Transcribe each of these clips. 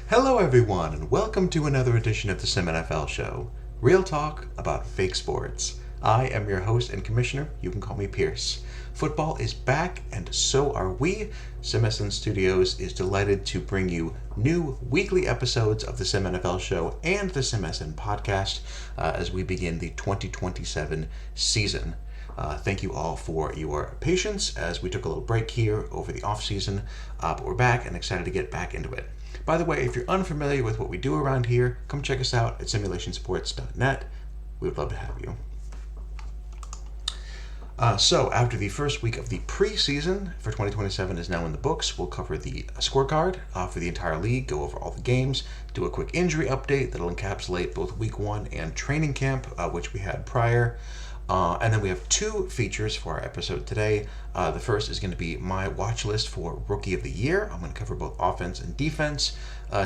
Hello, everyone, and welcome to another edition of the SimNFL show. Real talk about fake sports. I am your host and commissioner. You can call me Pierce. Football is back, and so are we. SimSN Studios is delighted to bring you new weekly episodes of the SimNFL show and the SimSN podcast as we begin the 2027 season. Thank you all for your patience as we took a little break here over the off season, but we're back and excited to get back into it. By the way, if you're unfamiliar with what we do around here, come check us out at simulationsports.net. We would love to have you. So after the first week of the preseason for 2027 is now in the books, we'll cover the scorecard for the entire league, go over all the games, do a quick injury update that'll encapsulate both week one and training camp, which we had prior. And then we have two features for our episode today. The first is going to be my watch list for Rookie of the Year. I'm going to cover both offense and defense,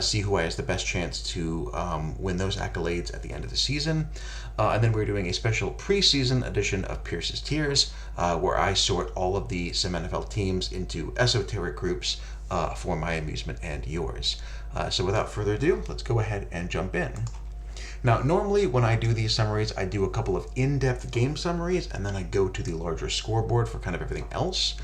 see who has the best chance to win those accolades at the end of the season. And then we're doing a special preseason edition of Pierce's Tiers, where I sort all of the SimNFL teams into esoteric groups for my amusement and yours. So without further ado, let's go ahead and jump in. Now, normally when I do these summaries, I do a couple of in-depth game summaries, and then I go to the larger scoreboard for kind of everything else.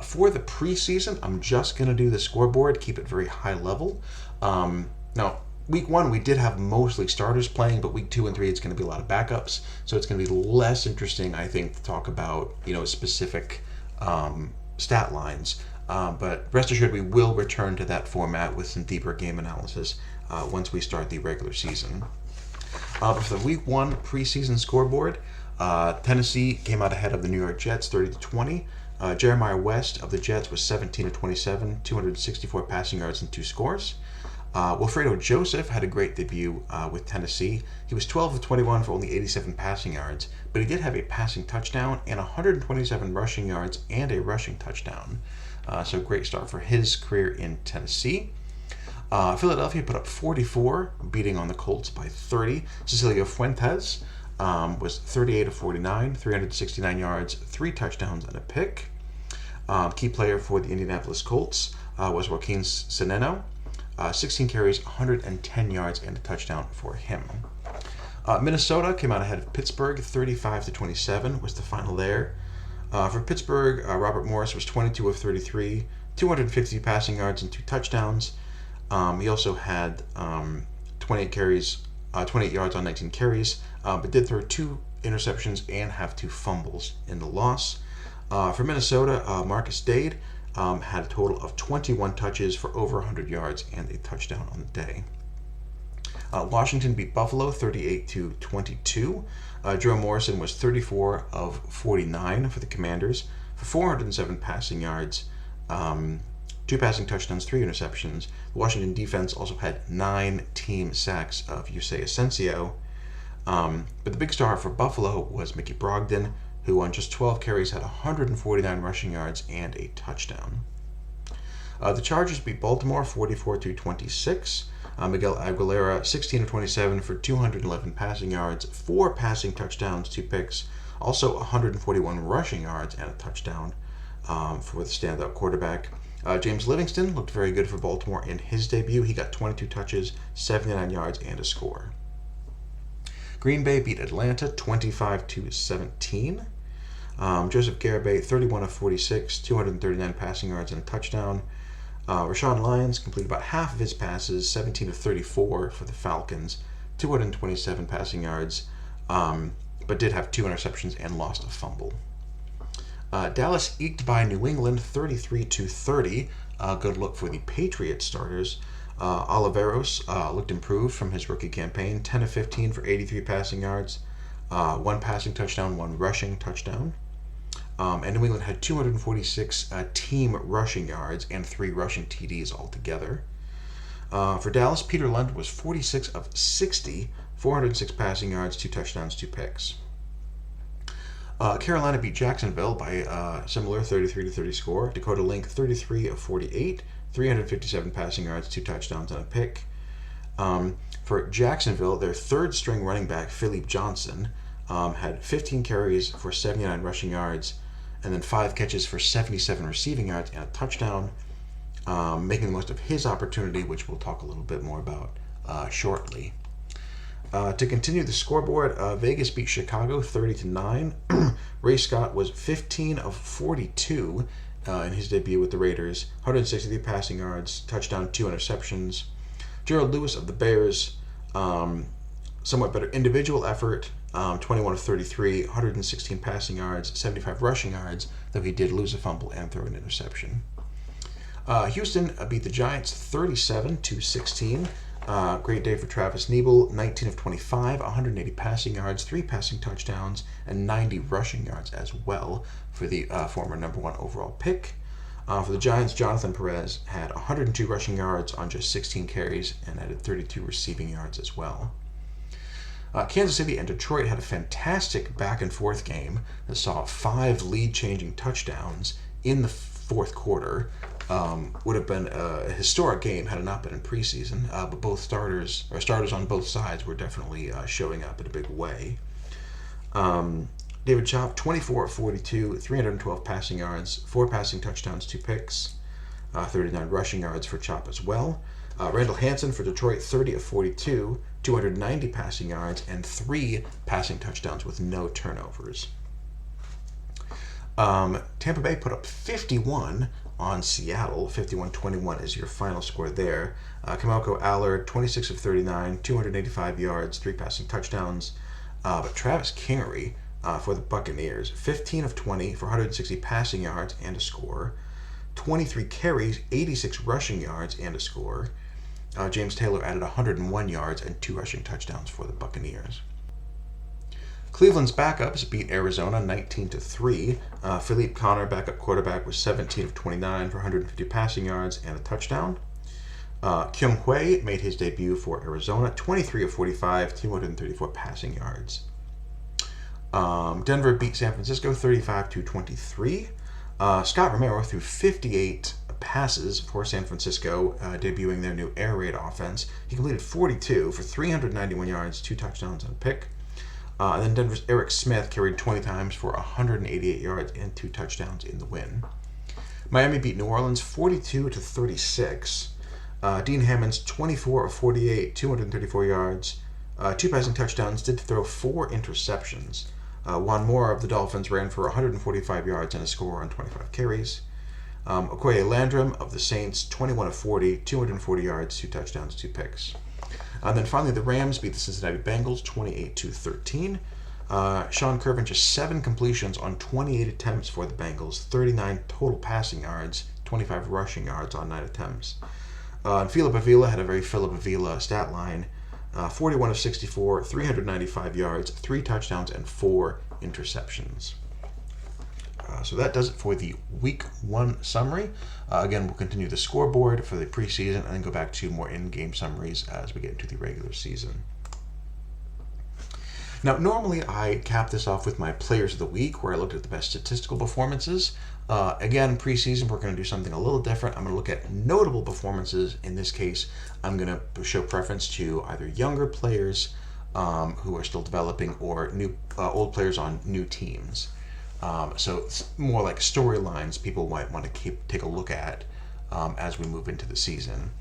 For the preseason, I'm just going to do the scoreboard, keep it very high level. Now, week one, we did have mostly starters playing, but week 2 and 3, it's going to be a lot of backups. So it's going to be less interesting, I think, to talk about, specific stat lines. But rest assured, we will return to that format with some deeper game analysis once we start the regular season. But for the week 1 preseason scoreboard, Tennessee came out ahead of the New York Jets 30-20. Jeremiah West of the Jets was 17-27, 264 passing yards and 2 scores. Wilfredo Joseph had a great debut with Tennessee. He was 12-21 for only 87 passing yards, but he did have a passing touchdown and 127 rushing yards and a rushing touchdown. So great start for his career in Tennessee. Philadelphia put up 44, beating on the Colts by 30. Cecilio Fuentes was 38-49, 369 yards, 3 touchdowns, and a pick. Key player for the Indianapolis Colts was Joaquin Saneno. 16 carries, 110 yards, and a touchdown for him. Minnesota came out ahead of Pittsburgh, 35-27 was the final there. For Pittsburgh, Robert Morris was 22 of 33, 250 passing yards, and 2 touchdowns. He also had 28 yards on 19 carries, but did throw 2 interceptions and have 2 fumbles in the loss. For Minnesota, Marcus Dade had a total of 21 touches for over 100 yards and a touchdown on the day. Washington beat Buffalo 38-22. Joe Morrison was 34 of 49 for the Commanders for 407 passing yards. 2 passing touchdowns, 3 interceptions. The Washington defense also had 9 team sacks of Yusei Asensio. But the big star for Buffalo was Mickey Brogdon, who on just 12 carries had 149 rushing yards and a touchdown. The Chargers beat Baltimore 44-26. Miguel Aguilera 16-27 for 211 passing yards, 4 passing touchdowns, 2 picks, also 141 rushing yards and a touchdown for the standout quarterback. James Livingston looked very good for Baltimore in his debut. He got 22 touches, 79 yards, and a score. Green Bay beat Atlanta 25-17. Joseph Garibay, 31 of 46, 239 passing yards and a touchdown. Rashawn Lyons completed about half of his passes, 17 of 34 for the Falcons, 227 passing yards, but did have 2 interceptions and lost a fumble. Dallas eked by New England 33-30. Good look for the Patriots starters. Oliveros looked improved from his rookie campaign, 10 of 15 for 83 passing yards, 1 passing touchdown, 1 rushing touchdown. And New England had 246 team rushing yards and 3 rushing TDs altogether. For Dallas, Peter Lund was 46 of 60, 406 passing yards, 2 touchdowns, 2 picks. Carolina beat Jacksonville by a similar 33-30 score. Dakota Link 33 of 48, 357 passing yards, 2 touchdowns, and a pick. For Jacksonville, their third-string running back, Philippe Johnson, had 15 carries for 79 rushing yards, and then 5 catches for 77 receiving yards and a touchdown. making the most of his opportunity, which we'll talk a little bit more about shortly. To continue the scoreboard, Vegas beat Chicago 30-9. Ray Scott was 15 of 42 in his debut with the Raiders, 163 passing yards, touchdown, 2 interceptions. Gerald Lewis of the Bears, somewhat better individual effort, 21 of 33, 116 passing yards, 75 rushing yards, though he did lose a fumble and throw an interception. Houston beat the Giants 37-16. Great day for Travis Neebel, 19 of 25, 180 passing yards, 3 passing touchdowns, and 90 rushing yards as well for the former number 1 overall pick. For the Giants, Jonathan Perez had 102 rushing yards on just 16 carries and added 32 receiving yards as well. Kansas City and Detroit had a fantastic back-and-forth game that saw 5 lead-changing touchdowns in the fourth quarter. Would have been a historic game had it not been in preseason, but both starters on both sides were definitely showing up in a big way. David Chop, 24 of 42, 312 passing yards, 4 passing touchdowns, 2 picks, 39 rushing yards for Chop as well. Randall Hansen for Detroit, 30 of 42, 290 passing yards, and 3 passing touchdowns with no turnovers. Tampa Bay put up 51 on Seattle. 51-21 is your final score there. Kamelko Allard, 26 of 39, 285 yards, 3 passing touchdowns. But Travis Kingery for the Buccaneers, 15 of 20 for 160 passing yards and a score. 23 carries, 86 rushing yards and a score. James Taylor added 101 yards and 2 rushing touchdowns for the Buccaneers. Cleveland's backups beat Arizona 19-3. Philippe Connor, backup quarterback, was 17 of 29 for 150 passing yards and a touchdown. Kyung Hui made his debut for Arizona, 23 of 45, 234 passing yards. Denver beat San Francisco 35-23. Scott Romero threw 58 passes for San Francisco, debuting their new air raid offense. He completed 42 for 391 yards, 2 touchdowns and a pick. And then Denver's Eric Smith carried 20 times for 188 yards and 2 touchdowns in the win. Miami beat New Orleans 42-36. Dean Hammonds 24 of 48, 234 yards, 2 passing touchdowns, did throw 4 interceptions. Juan Moore of the Dolphins ran for 145 yards and a score on 25 carries. Okoye Landrum of the Saints, 21 of 40, 240 yards, 2 touchdowns, 2 picks. And then finally, the Rams beat the Cincinnati Bengals 28-13. Sean Curvin just 7 completions on 28 attempts for the Bengals, 39 total passing yards, 25 rushing yards on 9 attempts. And Philip Avila had a very Philip Avila stat line, 41 of 64, 395 yards, 3 touchdowns, and 4 interceptions. So that does it for the Week 1 summary. Again, we'll continue the scoreboard for the preseason and then go back to more in-game summaries as we get into the regular season. Now, normally I cap this off with my Players of the Week, where I looked at the best statistical performances. Again, preseason, we're going to do something a little different. I'm going to look at notable performances. In this case, I'm going to show preference to either younger players who are still developing or old players on new teams. So it's more like storylines people might want to take a look at as we move into the season.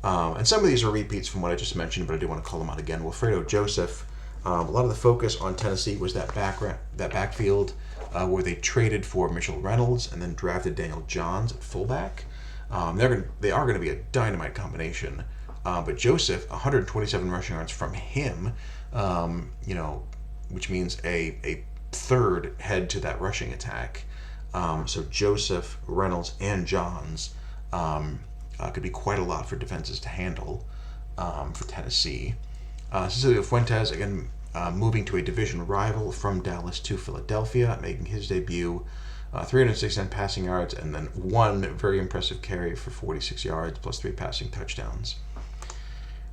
And some of these are repeats from what I just mentioned, but I do want to call them out again. Wilfredo Joseph, a lot of the focus on Tennessee was that backfield where they traded for Mitchell Reynolds and then drafted Daniel Johns at fullback. They are going to be a dynamite combination. But Joseph, 127 rushing yards from him, which means a third head to that rushing attack. So Joseph, Reynolds, and Johns could be quite a lot for defenses to handle for Tennessee. Cecilio Fuentes, again, moving to a division rival from Dallas to Philadelphia, making his debut, 369 passing yards, and then 1 very impressive carry for 46 yards, plus 3 passing touchdowns.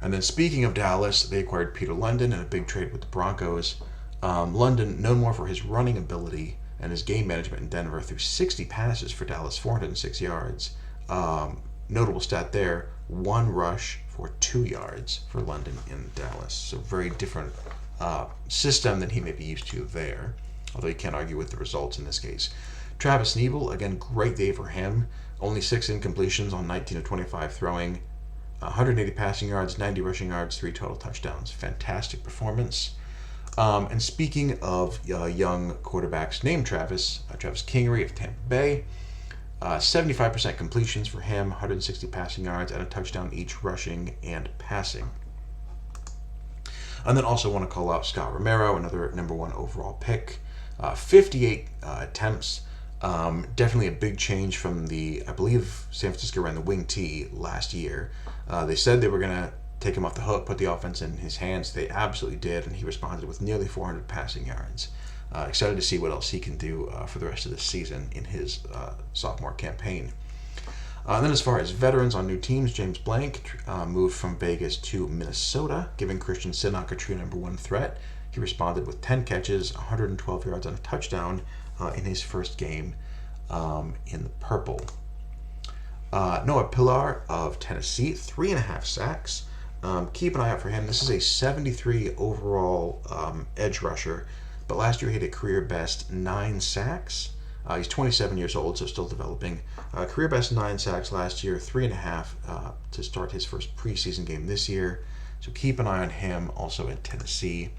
And then speaking of Dallas, they acquired Peter London in a big trade with the Broncos. London, known more for his running ability and his game management in Denver, threw 60 passes for Dallas, 406 yards. Notable stat there, 1 rush for 2 yards for London in Dallas. So very different system than he may be used to there, although you can't argue with the results in this case. Travis Neebel, again, great day for him. Only 6 incompletions on 19 of 25 throwing, 180 passing yards, 90 rushing yards, 3 total touchdowns. Fantastic performance. And speaking of young quarterbacks named Travis Kingery of Tampa Bay, 75% completions for him, 160 passing yards, and a touchdown each rushing and passing. And then also want to call out Scott Romero, another number 1 overall pick. 58 attempts. Definitely a big change from I believe San Francisco ran the wing T last year. They said they were going to take him off the hook, put the offense in his hands. They absolutely did, and he responded with nearly 400 passing yards. Excited to see what else he can do for the rest of the season in his sophomore campaign. And then as far as veterans on new teams, James Blank moved from Vegas to Minnesota, giving Christian Sinnock a true number 1 threat. He responded with 10 catches, 112 yards, and a touchdown in his first game in the purple. Noah Pillar of Tennessee, 3.5 sacks. Keep an eye out for him. This is a 73 overall edge rusher, but last year he had a career best 9 sacks. He's 27 years old, so still developing. Career best 9 sacks last year, 3.5 to start his first preseason game this year. So keep an eye on him also in Tennessee.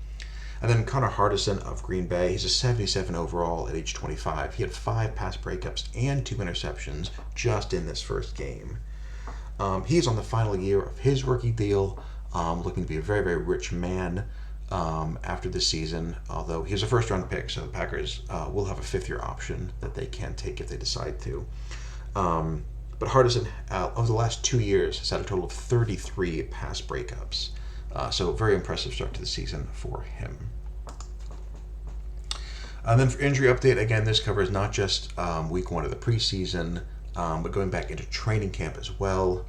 And then Connor Hardison of Green Bay. He's a 77 overall at age 25. He had 5 pass breakups and 2 interceptions just in this first game. He's on the final year of his rookie deal, looking to be a very, very rich man after this season, although he's a first-round pick, so the Packers will have a 5th-year option that they can take if they decide to. But Hardison, over the last 2 years, has had a total of 33 pass breakups. So very impressive start to the season for him. And then for injury update, again, this covers not just week 1 of the preseason, but going back into training camp as well.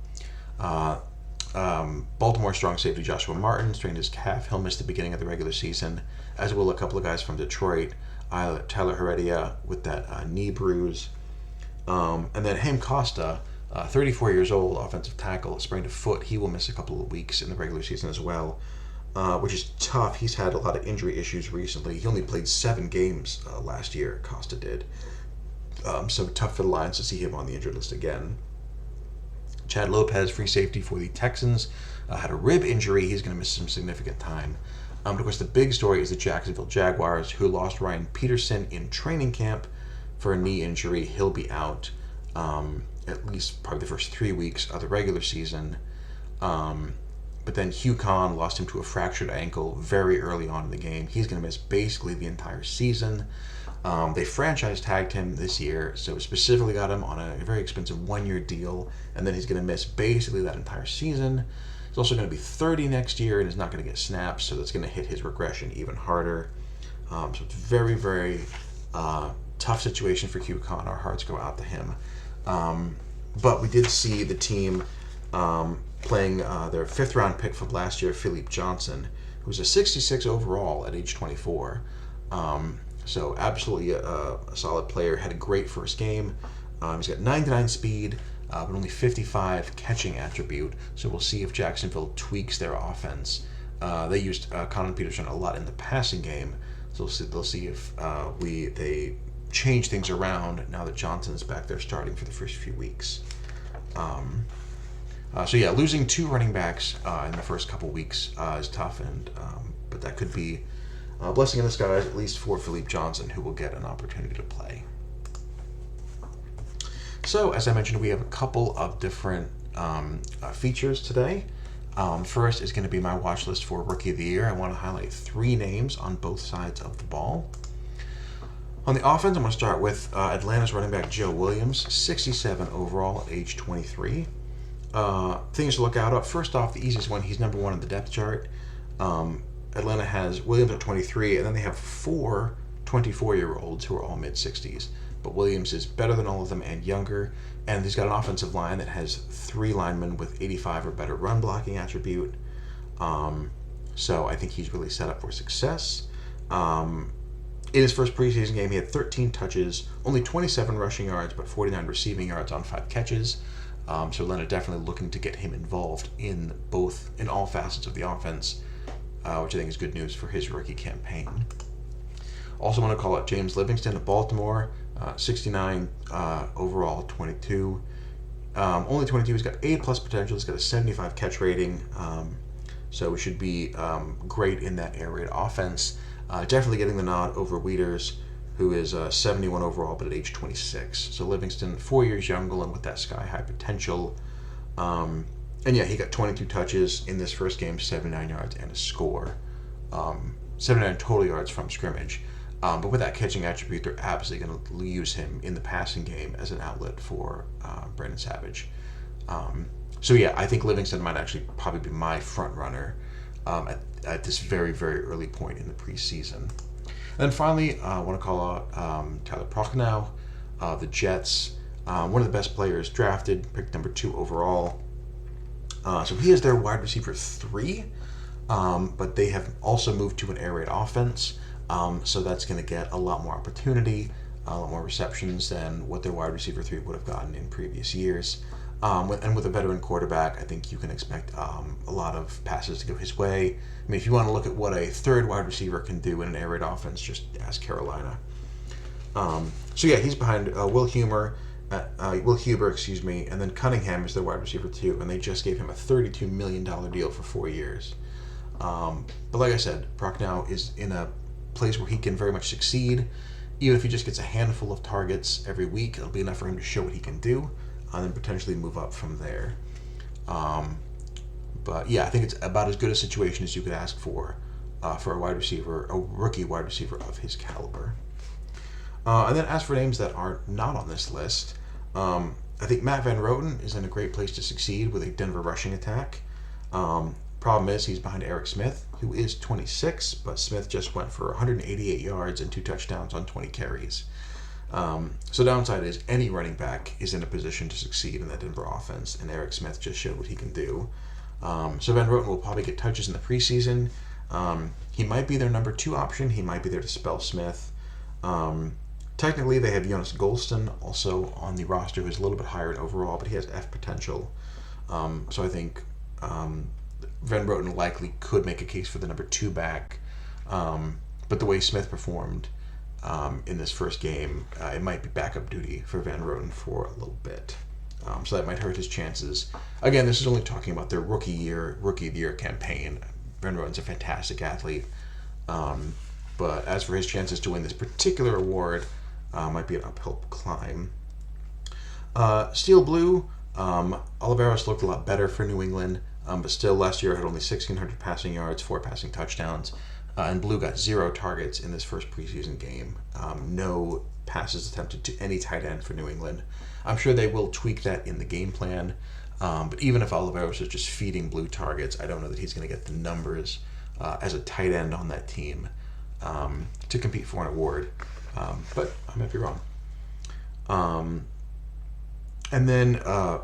Baltimore strong safety Joshua Martin strained his calf. He'll miss the beginning of the regular season, as will a couple of guys from Detroit. Tyler Heredia with that knee bruise. And then Haim Costa, 34 years old, offensive tackle, sprained a foot. He will miss a couple of weeks in the regular season as well, which is tough. He's had a lot of injury issues recently. He only played 7 games last year, Costa did. So tough for the Lions to see him on the injured list again. Chad Lopez, free safety for the Texans, had a rib injury. He's going to miss some significant time. Of course, the big story is the Jacksonville Jaguars, who lost Ryan Peterson in training camp for a knee injury. He'll be out at least probably the first 3 weeks of the regular season. But then Hugh Kahn lost him to a fractured ankle very early on in the game. He's going to miss basically the entire season. They franchise tagged him this year, so specifically got him on a very expensive 1-year deal, and then he's going to miss basically that entire season. He's also going to be 30 next year and is not going to get snaps, so that's going to hit his regression even harder. So it's very, very tough situation for Hugh Kahn. Our hearts go out to him. But we did see the team playing their 5th-round pick from last year, Philippe Johnson, who's a 66 overall at age 24. So absolutely a solid player. Had a great first game. He's got 99 speed, but only 55 catching attribute. So we'll see if Jacksonville tweaks their offense. They used Colin Peterson a lot in the passing game. So they'll see if they change things around now that Johnson's back there starting for the first few weeks. So yeah, losing 2 running backs in the first couple weeks is tough, but that could be a blessing in disguise, at least for Philippe Johnson, who will get an opportunity to play. So, as I mentioned, we have a couple of different features today. First is going to be my watch list for Rookie of the Year. I want to highlight 3 names on both sides of the ball. On the offense, I'm going to start with Atlanta's running back Joe Williams, 67 overall at age 23. Things to look out. First off, the easiest one, he's number 1 on the depth chart. Atlanta has Williams at 23, and then they have 4 24-year-olds who are all mid-60s. But Williams is better than all of them and younger, and he's got an offensive line that has 3 linemen with 85 or better run blocking attribute. So I think he's really set up for success. In his first preseason game, he had 13 touches, only 27 rushing yards, but 49 receiving yards on 5 catches. So Atlanta definitely looking to get him involved in all facets of the offense, which I think is good news for his rookie campaign. Also want to call out James Livingston of Baltimore, 69 overall, 22. Only 22. He's got 8 plus potential. He's got a 75 catch rating. So we should be great in that air raid offense. Definitely getting the nod over Wieters, who is 71 overall, but at age 26. So Livingston, 4 years younger and with that sky-high potential. And yeah, he got 22 touches in this first game, 79 yards and a score. 79 total yards from scrimmage. But with that catching attribute, they're absolutely going to use him in the passing game as an outlet for Brandon Savage. So yeah, I think Livingston might actually probably be my front runner at this very, very early point in the preseason. And then finally, I want to call out Tyler Prochnow, the Jets. One of the best players drafted, picked number 2 overall. So he is their wide receiver 3, but they have also moved to an air raid offense. So that's going to get a lot more opportunity, a lot more receptions than what their wide receiver 3 would have gotten in previous years. And with a veteran quarterback, I think you can expect a lot of passes to go his way. I mean, if you want to look at what a third wide receiver can do in an air raid offense, just ask Carolina. So yeah, he's behind Will Huber, and then Cunningham is their wide receiver 2, and they just gave him a $32 million deal for 4 years. But like I said, Prochnow is in a place where he can very much succeed. Even if he just gets a handful of targets every week, it'll be enough for him to show what he can do, and then potentially move up from there. But yeah, I think it's about as good a situation as you could ask for a wide receiver, a rookie wide receiver of his caliber. And then as for names that are not on this list, I think Matt Van Roten is in a great place to succeed with a Denver rushing attack. Problem is he's behind Eric Smith, who is 26, but Smith just went for 188 yards and 2 touchdowns on 20 carries. So downside is any running back is in a position to succeed in that Denver offense, and Eric Smith just showed what he can do. So Van Roten will probably get touches in the preseason. He might be their number 2 option. He might be there to spell Smith. Technically, they have Jonas Golston also on the roster, who's a little bit higher in overall, but he has F potential. So I think Van Roten likely could make a case for the number 2 back. But the way Smith performed in this first game, it might be backup duty for Van Roten for a little bit. So that might hurt his chances. Again, this is only talking about their rookie of the year campaign. Van Roten's a fantastic athlete. But as for his chances to win this particular award, might be an uphill climb. Steel Blue, Oliveros looked a lot better for New England, but still last year had only 1,600 passing yards, 4 passing touchdowns, and Blue got 0 targets in this first preseason game. No passes attempted to any tight end for New England. I'm sure they will tweak that in the game plan, but even if Oliveros is just feeding Blue targets, I don't know that he's going to get the numbers as a tight end on that team to compete for an award. But I might be wrong. And then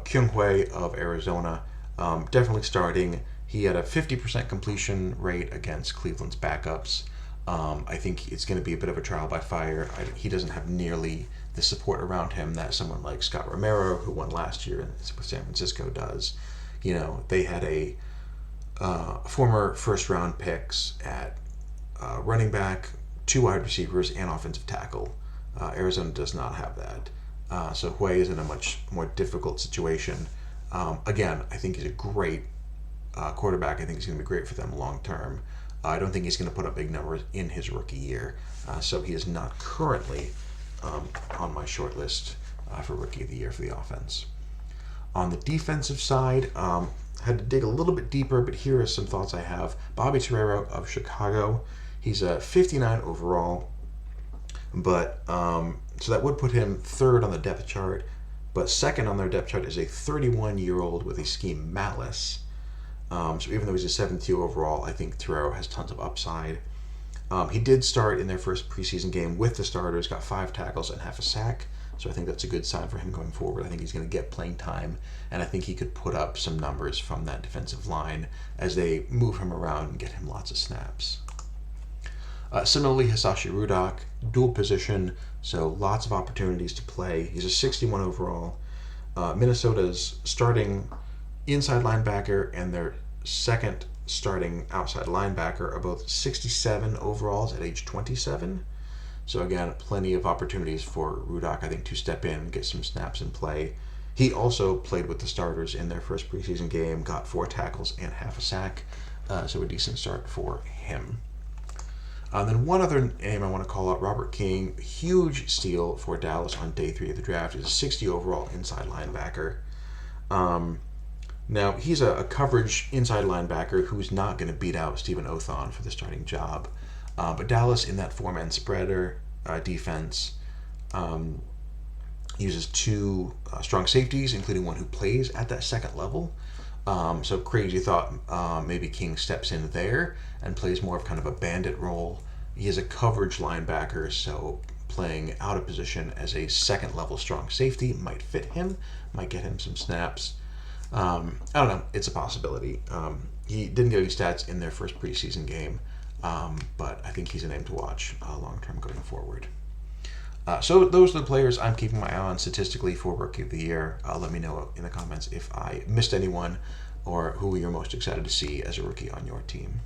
Kyung Hui of Arizona, definitely starting. He had a 50% completion rate against Cleveland's backups. I think it's going to be a bit of a trial by fire. He doesn't have nearly the support around him that someone like Scott Romero, who won last year with San Francisco, does. You know, they had a former first-round picks at running back, 2 wide receivers, and offensive tackle. Arizona does not have that. So Hui is in a much more difficult situation. Again, I think he's a great quarterback. I think he's going to be great for them long term. I don't think he's going to put up big numbers in his rookie year. So he is not currently on my short list for rookie of the year for the offense. On the defensive side, had to dig a little bit deeper, but here are some thoughts I have. Bobby Torero of Chicago. He's a 59 overall, but so that would put him 3rd on the depth chart, but 2nd on their depth chart is a 31-year-old with a scheme malice. So even though he's a 72 overall, I think Torero has tons of upside. He did start in their first preseason game with the starters, got 5 tackles and half a sack, so I think that's a good sign for him going forward. I think he's going to get playing time, and I think he could put up some numbers from that defensive line as they move him around and get him lots of snaps. Similarly, Hisashi Rudak, dual position, so lots of opportunities to play. He's a 61 overall. Minnesota's starting inside linebacker and their second starting outside linebacker are both 67 overalls at age 27. So again, plenty of opportunities for Rudak, I think, to step in and get some snaps and play. He also played with the starters in their first preseason game, got 4 tackles and half a sack, so a decent start for him. Then one other name I want to call out, Robert King, huge steal for Dallas on day 3 of the draft. He's a 60 overall inside linebacker. Now, he's a coverage inside linebacker who's not going to beat out Stephen Othon for the starting job. But Dallas, in that 4-man spreader defense, uses 2 strong safeties, including one who plays at that second level. So crazy thought maybe King steps in there and plays more of kind of a bandit role. He is a coverage linebacker, so playing out of position as a second level strong safety might fit him, might get him some snaps. I don't know. It's a possibility. He didn't get any stats in their first preseason game, but I think he's a name to watch long term going forward. So those are the players I'm keeping my eye on statistically for Rookie of the Year. Let me know in the comments if I missed anyone or who you're most excited to see as a rookie on your team.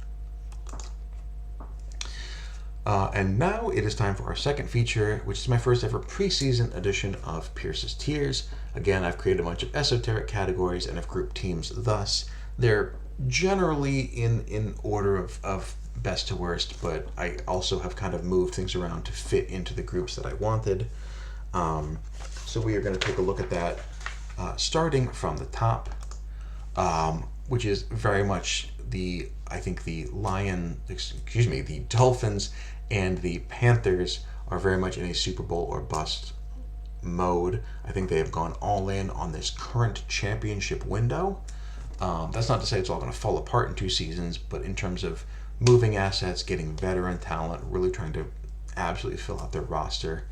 And now it is time for our second feature, which is my first ever preseason edition of Pierce's Tiers. Again, I've created a bunch of esoteric categories and have grouped teams thus. They're generally in order of best to worst, but I also have kind of moved things around to fit into the groups that I wanted. So we are going to take a look at that, starting from the top, which is very much the Dolphins and the Panthers are very much in a Super Bowl or bust mode. I think they have gone all in on this current championship window. That's not to say it's all going to fall apart in 2 seasons, but in terms of moving assets, getting veteran talent, really trying to absolutely fill out their roster.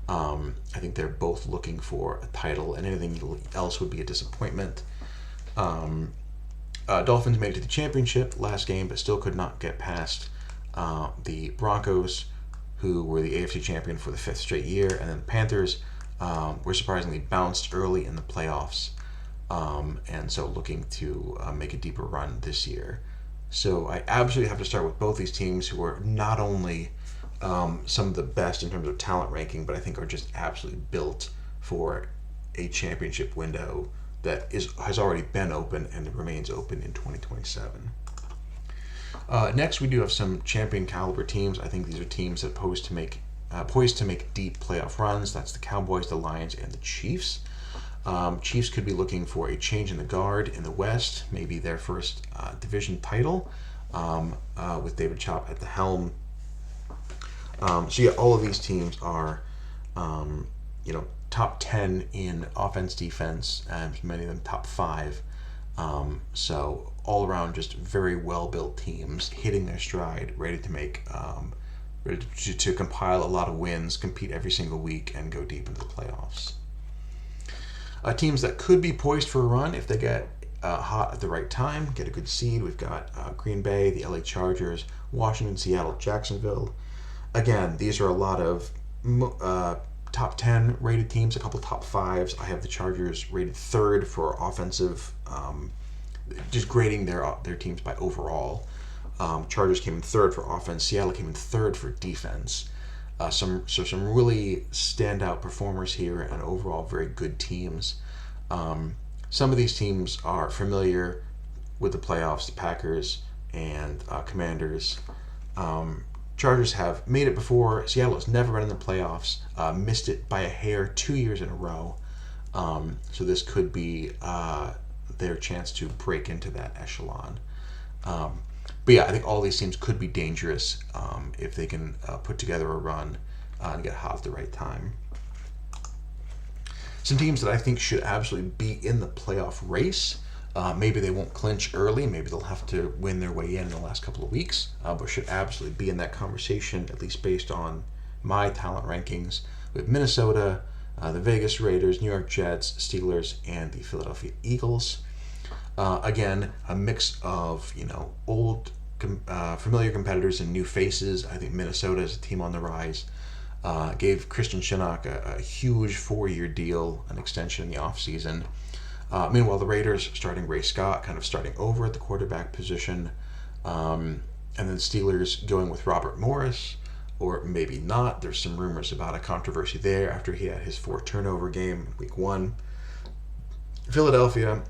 I think they're both looking for a title, and anything else would be a disappointment. Dolphins made it to the championship last game, but still could not get past the Broncos, who were the AFC champion for the 5th straight year, and then the Panthers were surprisingly bounced early in the playoffs, and so looking to make a deeper run this year. So I absolutely have to start with both these teams, who are not only some of the best in terms of talent ranking, but I think are just absolutely built for a championship window that has already been open and remains open in 2027. Next, we do have some champion caliber teams. I think these are teams that poised to make deep playoff runs. That's the Cowboys, the Lions, and the Chiefs. Chiefs could be looking for a change in the guard in the West, maybe their first division title, with David Chop at the helm. So yeah, all of these teams are, top 10 in offense, defense, and many of them top 5. So all around, just very well-built teams hitting their stride, ready to make, ready to compile a lot of wins, compete every single week, and go deep into the playoffs. Teams that could be poised for a run if they get hot at the right time, get a good seed. We've got Green Bay, the LA Chargers, Washington, Seattle, Jacksonville. Again, these are a lot of top 10 rated teams, a couple top 5s. I have the Chargers rated 3rd for offensive, just grading their teams by overall. Chargers came in 3rd for offense. Seattle came in 3rd for defense. Some really standout performers here, and overall very good teams. Some of these teams are familiar with the playoffs, the Packers and Commanders. Chargers have made it before. Seattle has never been in the playoffs, missed it by a hair 2 years in a row. So this could be their chance to break into that echelon. But yeah, I think all these teams could be dangerous if they can put together a run and get hot at the right time. Some teams that I think should absolutely be in the playoff race. Maybe they won't clinch early. Maybe they'll have to win their way in the last couple of weeks, but should absolutely be in that conversation, at least based on my talent rankings. We have Minnesota, the Vegas Raiders, New York Jets, Steelers, and the Philadelphia Eagles. Again, a mix of old, familiar competitors and new faces. I think Minnesota is a team on the rise. Gave Christian Shinnok a huge 4-year deal, an extension in the offseason. Meanwhile, the Raiders starting Ray Scott, kind of starting over at the quarterback position. And then Steelers going with Robert Morris, or maybe not. There's some rumors about a controversy there after he had his 4 turnover game week 1. Philadelphia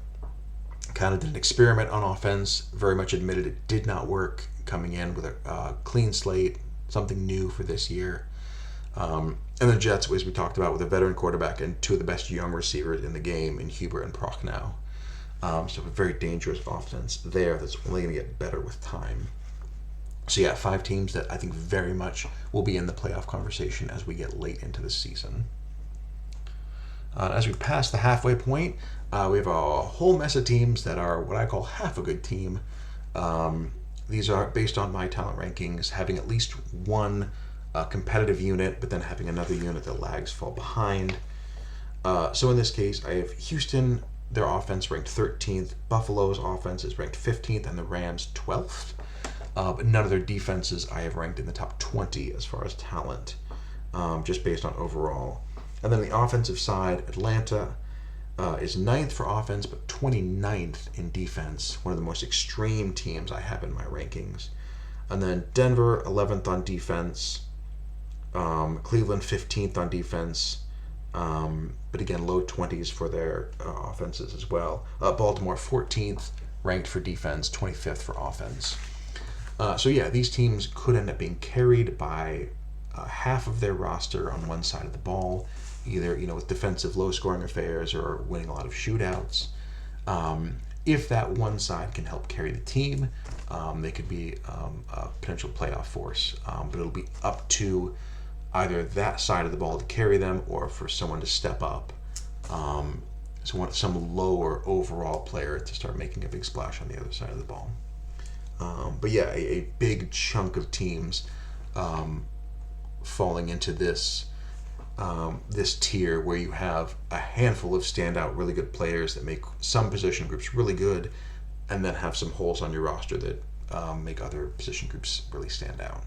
kind of did an experiment on offense, very much admitted it did not work, coming in with a clean slate, something new for this year. And the Jets, as we talked about, with a veteran quarterback and two of the best young receivers in the game in Huber and Prochnow. So a very dangerous offense there that's only going to get better with time. So yeah, 5 teams that I think very much will be in the playoff conversation as we get late into the season. As we pass the halfway point, we have a whole mess of teams that are what I call half a good team. These are based on my talent rankings, having at least one competitive unit, but then having another unit that lags, fall behind. So in this case, I have Houston, their offense ranked 13th, Buffalo's offense is ranked 15th, and the Rams 12th. But none of their defenses I have ranked in the top 20 as far as talent, just based on overall. And then the offensive side, Atlanta is 9th for offense, but 29th in defense. One of the most extreme teams I have in my rankings. And then Denver, 11th on defense. Cleveland, 15th on defense. But again, low 20s for their offenses as well. Baltimore, 14th, ranked for defense, 25th for offense. So yeah, these teams could end up being carried by half of their roster on one side of the ball, either with defensive low-scoring affairs or winning a lot of shootouts. If that one side can help carry the team, they could be a potential playoff force. But it'll be up to either that side of the ball to carry them or for someone to step up. So some lower overall player to start making a big splash on the other side of the ball. But yeah, a big chunk of teams falling into this tier where you have a handful of standout, really good players that make some position groups really good, and then have some holes on your roster that make other position groups really stand out.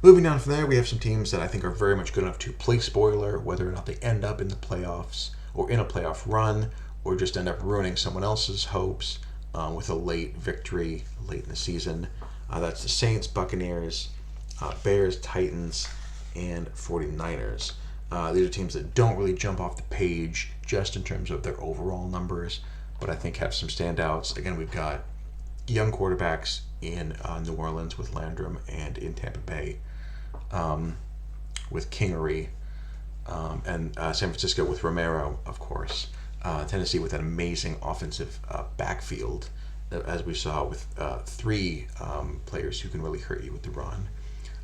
Moving down from there, we have some teams that I think are very much good enough to play spoiler, whether or not they end up in the playoffs or in a playoff run, or just end up ruining someone else's hopes with a late victory late in the season. That's the Saints, Buccaneers, Bears, Titans, and 49ers. These are teams that don't really jump off the page just in terms of their overall numbers, but I think have some standouts. Again, we've got young quarterbacks in New Orleans with Landrum and in Tampa Bay with Kingery, and San Francisco with Romero, of course. Tennessee with an amazing offensive backfield, as we saw with 3 players who can really hurt you with the run.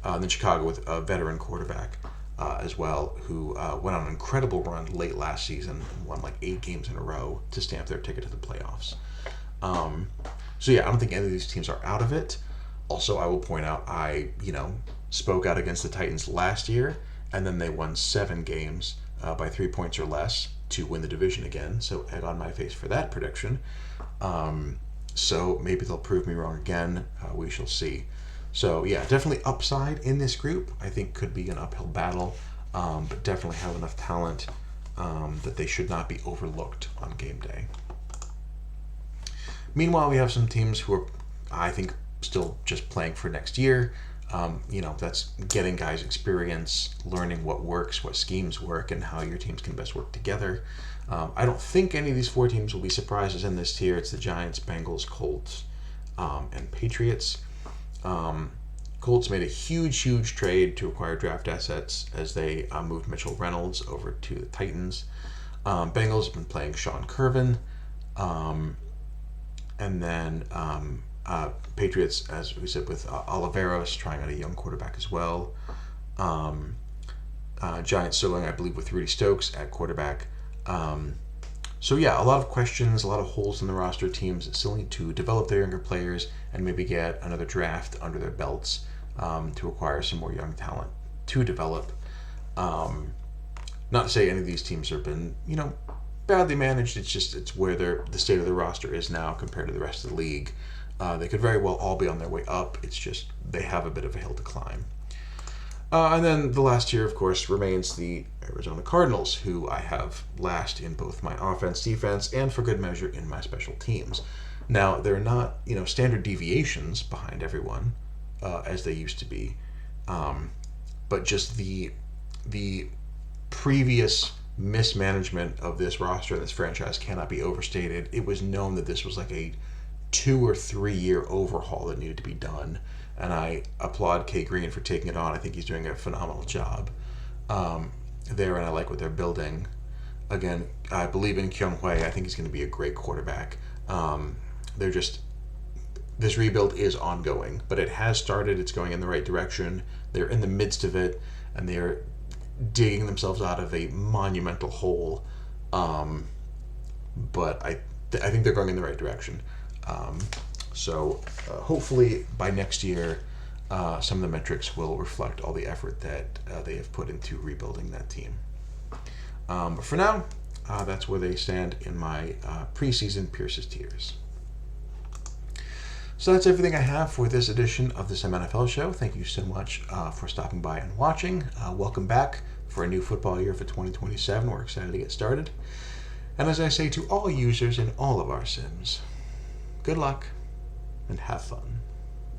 And then Chicago with a veteran quarterback as well, who went on an incredible run late last season and won like 8 games in a row to stamp their ticket to the playoffs. So yeah, I don't think any of these teams are out of it. Also, I will point out I spoke out against the Titans last year, and then they won 7 games by 3 points or less to win the division again. So egg on my face for that prediction. So maybe they'll prove me wrong again. We shall see. So yeah, definitely upside in this group. I think could be an uphill battle, but definitely have enough talent that they should not be overlooked on game day. Meanwhile, we have some teams who are, I think, still just playing for next year. That's getting guys experience, learning what works, what schemes work, and how your teams can best work together. I don't think any of these 4 teams will be surprises in this tier. It's the Giants, Bengals, Colts, and Patriots. Colts made a huge trade to acquire draft assets as they moved Mitchell Reynolds over to the Titans. Bengals have been playing Sean Curvin. And then Patriots, as we said, with Oliveros trying out a young quarterback as well. Giants soloing, I believe, with Rudy Stokes at quarterback. So yeah, a lot of questions, a lot of holes in the roster. Teams that still need to develop their younger players and maybe get another draft under their belts to acquire some more young talent to develop. Not to say any of these teams have been, badly managed. It's where the state of the roster is now compared to the rest of the league. They could very well all be on their way up. It's just they have a bit of a hill to climb. And then the last tier, of course, remains the Arizona Cardinals, who I have last in both my offense, defense, and for good measure in my special teams. Now, they're not, standard deviations behind everyone as they used to be, but just the previous mismanagement of this roster and this franchise cannot be overstated. It was known that this was like a 2 or 3 year overhaul that needed to be done, and I applaud Kay Green for taking it on. I think he's doing a phenomenal job there, and I like what they're building. Again, I believe in Kyung Hui. I think he's going to be a great quarterback. This rebuild is ongoing, but it has started. It's going in the right direction. They're in the midst of it, and they're digging themselves out of a monumental hole. But I think they're going in the right direction. So hopefully by next year, some of the metrics will reflect all the effort that they have put into rebuilding that team. But for now, that's where they stand in my preseason Pierce's tiers. So that's everything I have for this edition of the SimNFL show. Thank you so much for stopping by and watching. Welcome back for a new football year for 2027. We're excited to get started. And as I say to all users in all of our sims, good luck and have fun.